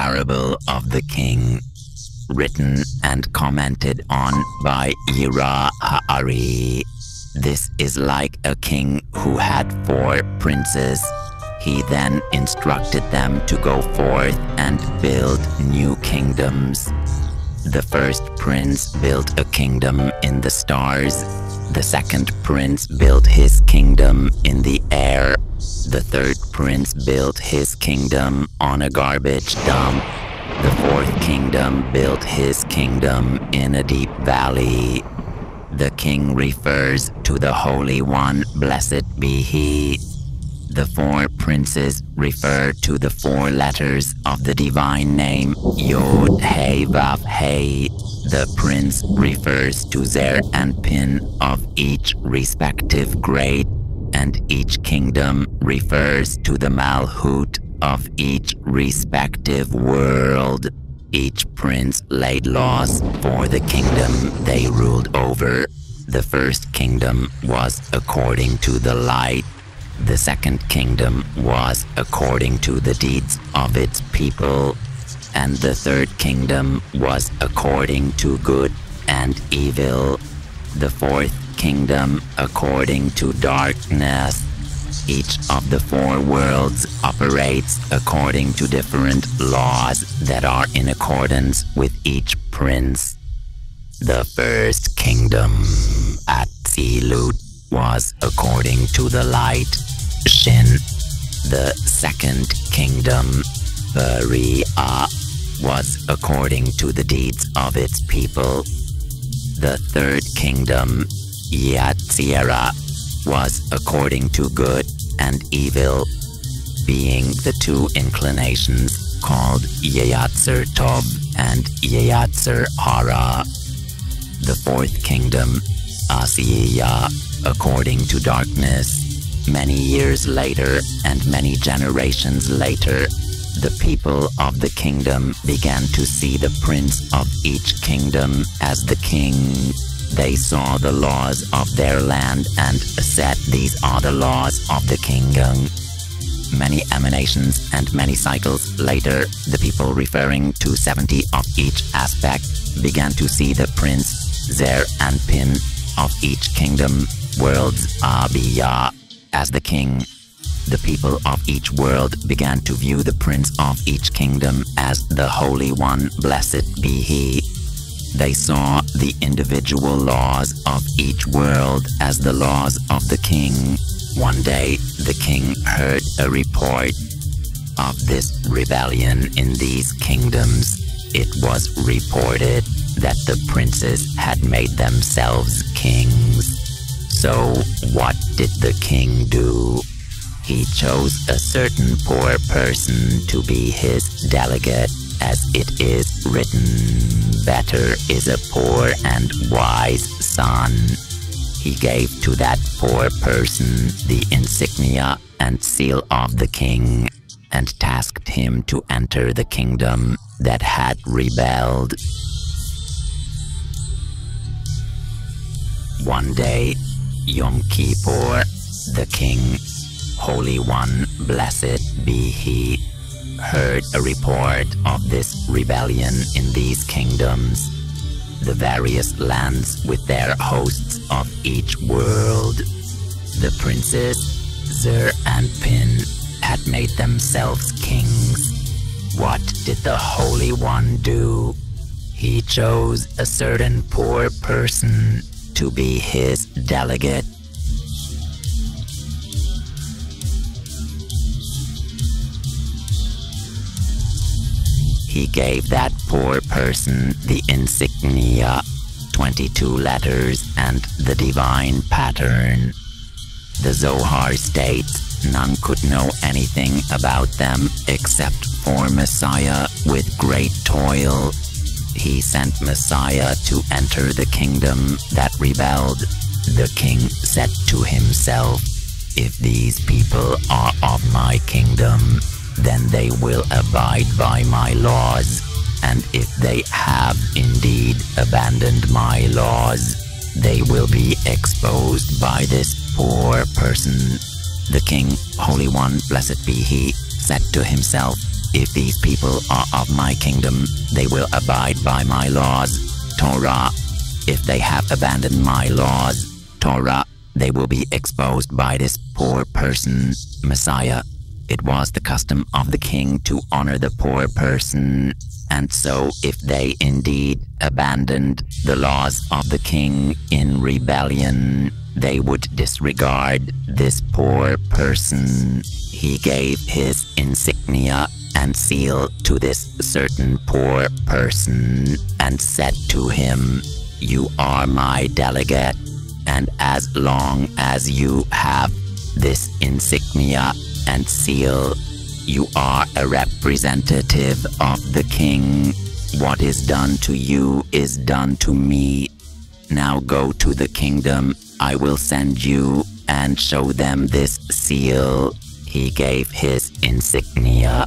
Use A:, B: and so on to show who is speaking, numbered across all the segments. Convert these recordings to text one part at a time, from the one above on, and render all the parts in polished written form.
A: parable of the king, written and commented on by Yirah HaAri. This is like a king who had 4 princes. He then instructed them to go forth and build new kingdoms. The first prince built a kingdom in the stars. The second prince built his kingdom in the air. The third prince built his kingdom on a garbage dump. The fourth kingdom built his kingdom in a deep valley. The king refers to the Holy One, blessed be he. The 4 princes refer to the 4 letters of the divine name YHVH. The prince refers to Zer and Pin of each respective grade, and each kingdom refers to the Malhut of each respective world. Each prince laid laws for the kingdom they ruled over. The first kingdom was according to the light. The second kingdom was according to the deeds of its people. And the third kingdom was according to good and evil. The fourth kingdom according to darkness. Each of the 4 worlds operates according to different laws that are in accordance with each prince. The first kingdom, Atzilut, was according to the light, Shin. The second kingdom, Bariah, was according to the deeds of its people. The third kingdom, Yirah, was according to good and evil, being the 2 inclinations called Yatzer Tov and Yatzer Hara. The fourth kingdom, Asiyah, according to darkness. Many years later and many generations later, the people of the kingdom began to see the prince of each kingdom as the king. They saw the laws of their land and said, "These are the laws of the kingdom." Many emanations and many cycles later, the people referring to 70 of each aspect began to see the prince, Zer and Pin, of each kingdom, worlds Abiyah, as the king. The people of each world began to view the prince of each kingdom as the Holy One, blessed be he. They saw the individual laws of each world as the laws of the king. One day, the king heard a report of this rebellion in these kingdoms. It was reported that the princes had made themselves kings. So, what did the king do? He chose a certain poor person to be his delegate, as it is written, "Better is a poor and wise son." He gave to that poor person the insignia and seal of the king, and tasked him to enter the kingdom that had rebelled. One day, Yom Kippur, the king, Holy One, blessed be he, heard a report of this rebellion in these kingdoms, the various lands with their hosts of each world. The princes, Zer and Pin, had made themselves kings. What did the Holy One do? He chose a certain poor person to be his delegate. He gave that poor person the insignia, 22 letters, and the divine pattern. The Zohar states none could know anything about them except for Messiah with great toil. He sent Messiah to enter the kingdom that rebelled. The king said to himself, "If these people are of my kingdom, then they will abide by my laws, and if they have indeed abandoned my laws, they will be exposed by this poor person." The king, Holy One, blessed be he, said to himself, If these people are of my kingdom, they will abide by my laws, Torah. If they have abandoned my laws, Torah, they will be exposed by this poor person, Messiah. It was the custom of the king to honor the poor person, and so if they indeed abandoned the laws of the king in rebellion, they would disregard this poor person. He gave his insignia and seal to this certain poor person and said to him, "You are my delegate, and as long as you have this insignia and seal, you are a representative of the king. What is done to you is done to me. Now go to the kingdom I will send you and show them this seal." He gave his insignia,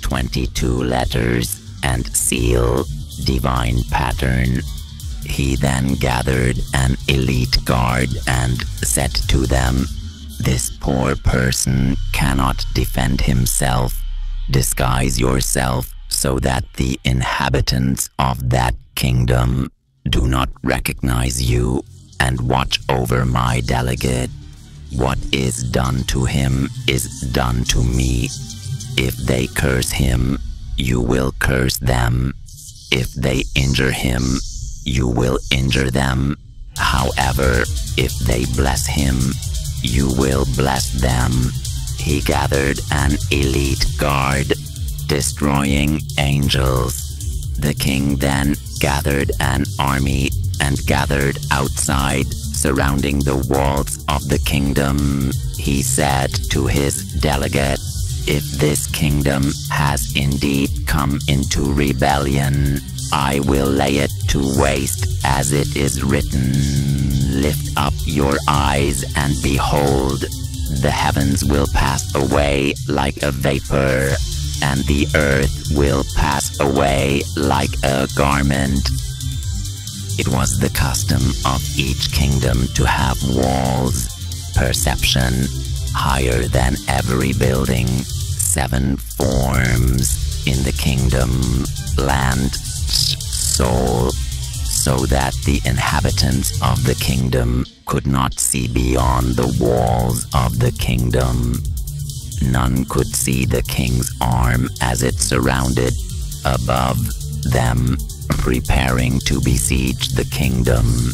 A: 22 letters, and seal, divine pattern. He then gathered an elite guard and said to them, "This poor person cannot defend himself. Disguise yourself so that the inhabitants of that kingdom do not recognize you, and watch over my delegate. What is done to him is done to me. If they curse him, you will curse them. If they injure him, you will injure them. However, if they bless him, you will bless them." He gathered an elite guard, destroying angels. The king then gathered an army and gathered outside, surrounding the walls of the kingdom. He said to his delegate, "If this kingdom has indeed come into rebellion, I will lay it to waste as it is written. Lift up your eyes and behold, the heavens will pass away like a vapor, and the earth will pass away like a garment." It was the custom of each kingdom to have walls, perception, higher than every building, 7 forms in the kingdom, land, soul, so that the inhabitants of the kingdom could not see beyond the walls of the kingdom. None could see the king's arm as it surrounded above them, preparing to besiege the kingdom.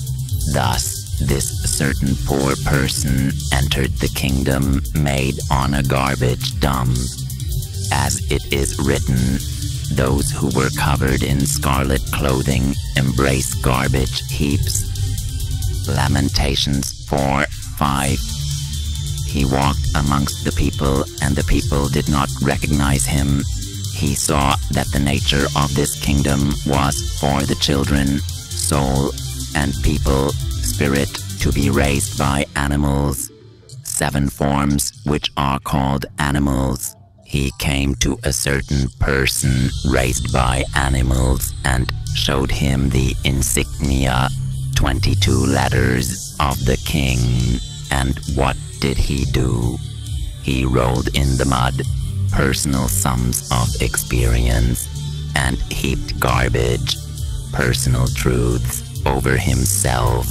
A: Thus, this certain poor person entered the kingdom made on a garbage dump. As it is written, those who were covered in scarlet clothing embrace garbage heaps. Lamentations 4:5. He walked amongst the people, and the people did not recognize him. He saw that the nature of this kingdom was for the children, soul, and people, spirit, to be raised by animals. 7 forms which are called animals. He came to a certain person raised by animals and showed him the insignia, 22 letters of the king. And what did he do? He rolled in the mud personal sums of experience and heaped garbage, personal truths, over himself.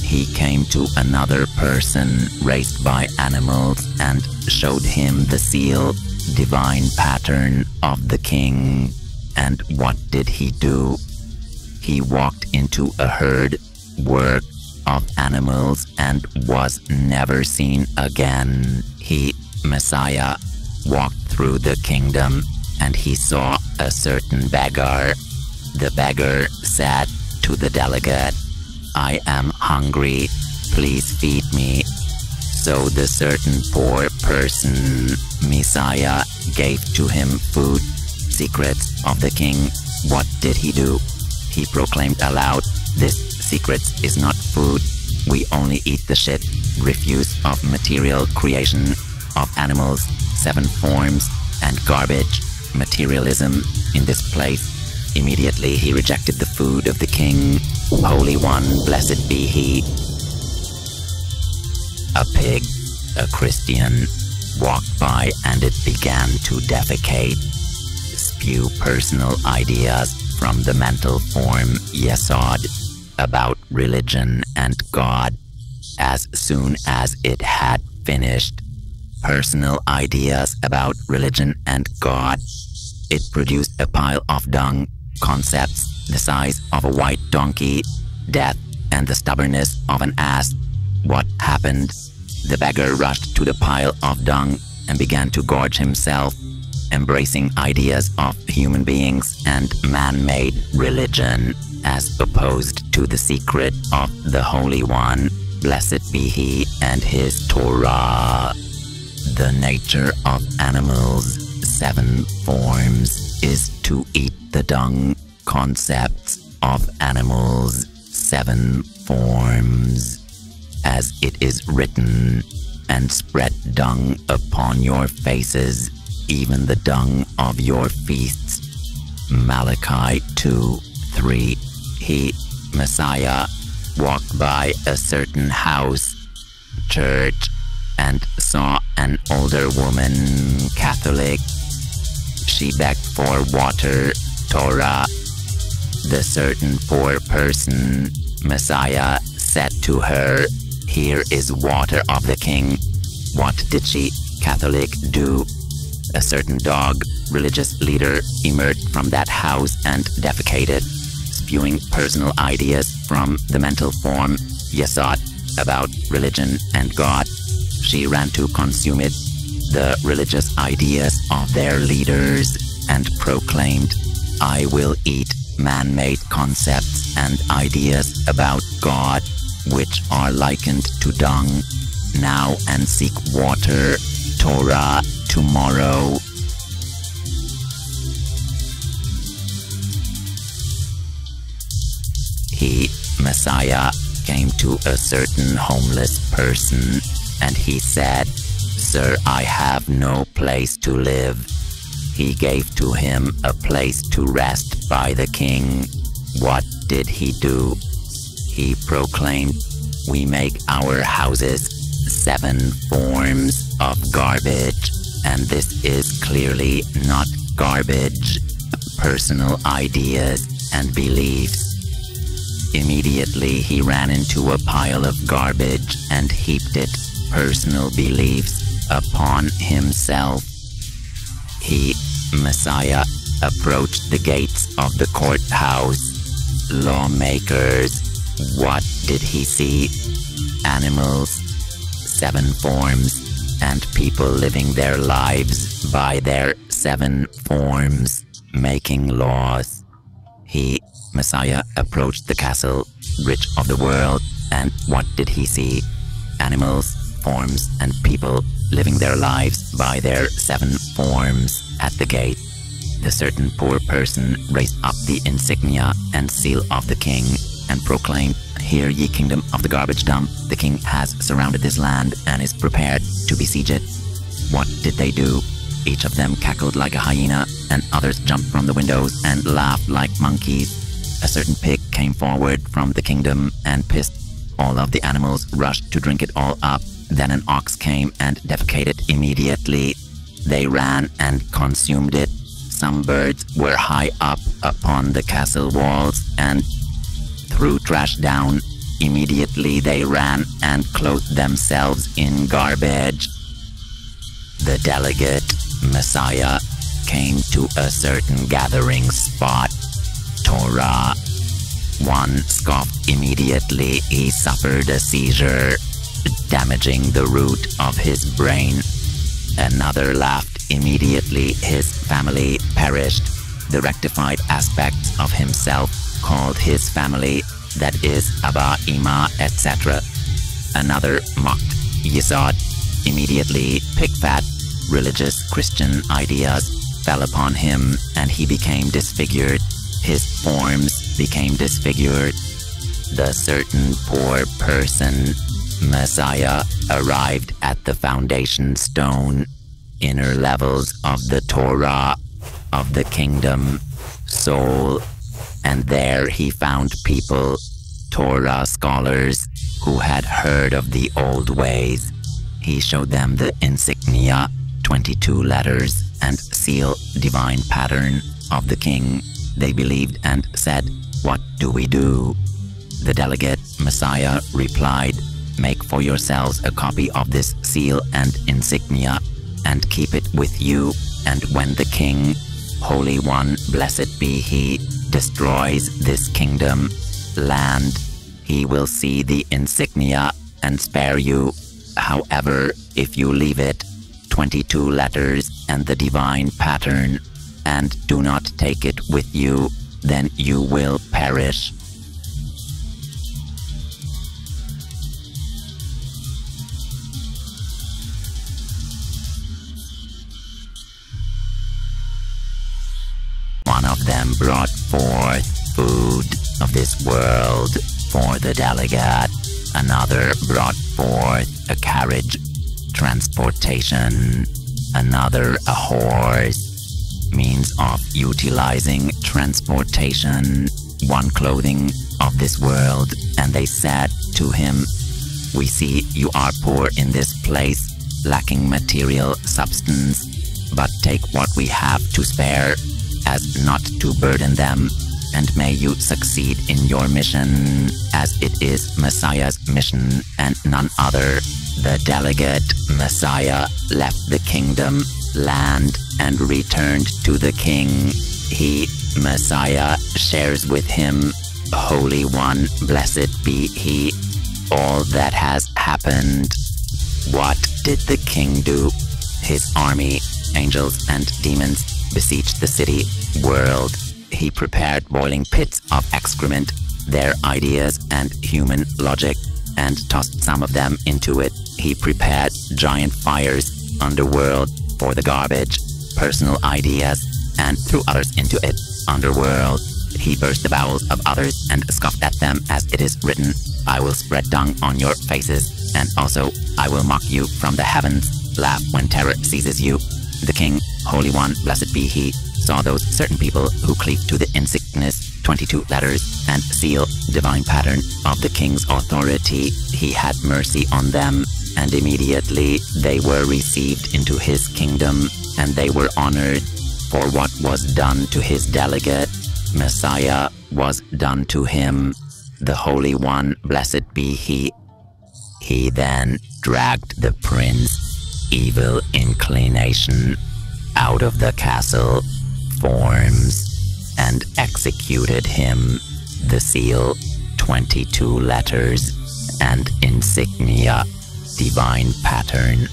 A: He came to another person raised by animals and showed him the seal, divine pattern of the king. And what did he do? He walked into a herd, work of animals, and was never seen again. He, Messiah, walked through the kingdom, and he saw a certain beggar. The beggar said to the delegate, "I am hungry, please feed me." So the certain poor person, Messiah, gave to him food, secrets of the king. What did he do? He proclaimed aloud, "This secrets is not food. We only eat the shit, refuse of material creation, of animals, 7 forms, and garbage, materialism in this place." Immediately he rejected the food of the king. Holy One, blessed be he. A pig, a Christian, walked by and it began to defecate. spew personal ideas from the mental form Yesod about religion and God. As soon as it had finished personal ideas about religion and God, it produced a pile of dung, concepts the size of a white donkey, death, and the stubbornness of an ass. What happened? The beggar rushed to the pile of dung and began to gorge himself, embracing ideas of human beings and man-made religion, as opposed to the secret of the Holy One, blessed be He, and His Torah. The nature of animals, 7 forms, is to eat the dung, concepts of animals, 7 forms. As it is written, and spread dung upon your faces, even the dung of your feasts. Malachi 2:3. He, Messiah, walked by a certain house, church, and saw an older woman, Catholic. She begged for water, Torah. The certain poor person, Messiah, said to her, "Here is water of the king." What did she, Catholic, do? A certain dog, religious leader, emerged from that house and defecated, spewing personal ideas from the mental form Yesod about religion and God. She ran to consume it, the religious ideas of their leaders, and proclaimed, "I will eat man-made concepts and ideas about God, which are likened to dung, now, and seek water, Torah, tomorrow." He, Messiah, came to a certain homeless person, and he said, "Sir, I have no place to live." He gave to him a place to rest by the king. What did he do? He proclaimed, "We make our houses 7 forms of garbage, and this is clearly not garbage, personal ideas and beliefs." Immediately he ran into a pile of garbage and heaped it, personal beliefs, upon himself. He, Messiah, approached the gates of the courthouse. Lawmakers, what did he see? Animals, 7 forms, and people living their lives by their 7 forms, making laws. He, Messiah, approached the castle, rich of the world, and what did he see? Animals, forms, and people living their lives by their 7 forms at the gate. The certain poor person raised up the insignia and seal of the king and proclaimed, "Hear ye kingdom of the garbage dump, the king has surrounded this land and is prepared to besiege it." What did they do? Each of them cackled like a hyena, and others jumped from the windows and laughed like monkeys. A certain pig came forward from the kingdom and pissed. All of the animals rushed to drink it all up. Then an ox came and defecated immediately. They ran and consumed it. Some birds were high up upon the castle walls and threw trash down. Immediately they ran and clothed themselves in garbage. The delegate, Messiah, came to a certain gathering spot, Torah. One scoffed immediately. He suffered a seizure, damaging the root of his brain. Another laughed immediately. His family perished. The rectified aspects of himself called his family, that is, Abba, Ima, etc. Another mocked Yesod. Immediately, pig-fat, religious Christian ideas fell upon him, and he became disfigured. His forms became disfigured. The certain poor person, Messiah, arrived at the foundation stone, inner levels of the Torah, of the kingdom, soul, and there he found people, Torah scholars, who had heard of the old ways. He showed them the insignia, 22 letters, and seal divine pattern of the king. They believed and said, "What do we do?" The delegate Messiah replied, "Make for yourselves a copy of this seal and insignia, and keep it with you, and when the king, Holy One, blessed be he, destroys this kingdom, land, he will see the insignia and spare you. However, if you leave it, 22 letters and the divine pattern, and do not take it with you, then you will perish." One of them brought forth food of this world for the delegate. Another brought forth a carriage, transportation. Another a horse, means of utilizing transportation. One clothing of this world, and they said to him, "We see you are poor in this place, lacking material substance, but take what we have to spare, as not to burden them, and may you succeed in your mission, as it is Messiah's mission and none other." The delegate Messiah left the kingdom, land, and returned to the king. He, Messiah, shares with him, Holy One, blessed be he, all that has happened. What did the king do? His army, angels and demons, besieged the city, world. He prepared boiling pits of excrement, their ideas and human logic, and tossed some of them into it. He prepared giant fires, underworld, for the garbage, personal ideas, and threw others into it, underworld. He burst the bowels of others and scoffed at them, as it is written, "I will spread dung on your faces, and also I will mock you from the heavens. Laugh when terror seizes you." The king, Holy One, blessed be he, saw those certain people who cleave to the insignias, 22 letters, and seal, divine pattern of the king's authority. He had mercy on them, and immediately they were received into his kingdom, and they were honored. For what was done to his delegate, Messiah, was done to him. The Holy One, blessed be he. He then dragged the prince, evil inclination, out of the castle, forms, and executed him. The seal, 22 letters, and insignia, divine pattern,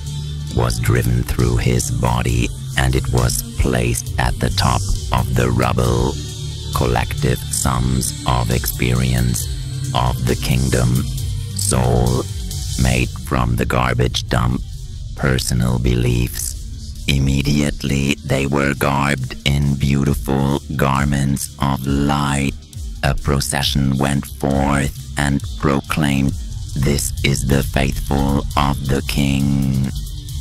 A: was driven through his body, and it was placed at the top of the rubble. Collective sums of experience of the kingdom, soul, made from the garbage dump, personal beliefs. Immediately they were garbed in beautiful garments of light. A procession went forth and proclaimed, "This is the faithful of the king."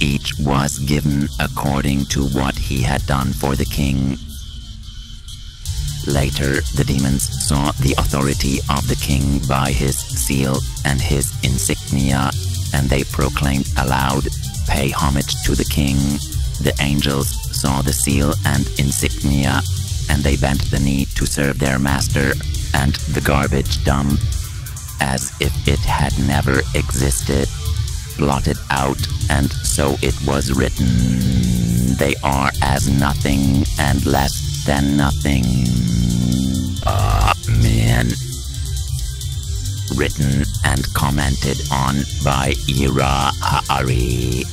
A: Each was given according to what he had done for the king. Later, the demons saw the authority of the king by his seal and his insignia, and they proclaimed aloud, "Pay homage to the king." The angels saw the seal and insignia, and they bent the knee to serve their master, and the garbage dump, as if it had never existed, blotted out, and so it was written, "They are as nothing and less than nothing." Amen. Written and commented on by Yirah HaAri.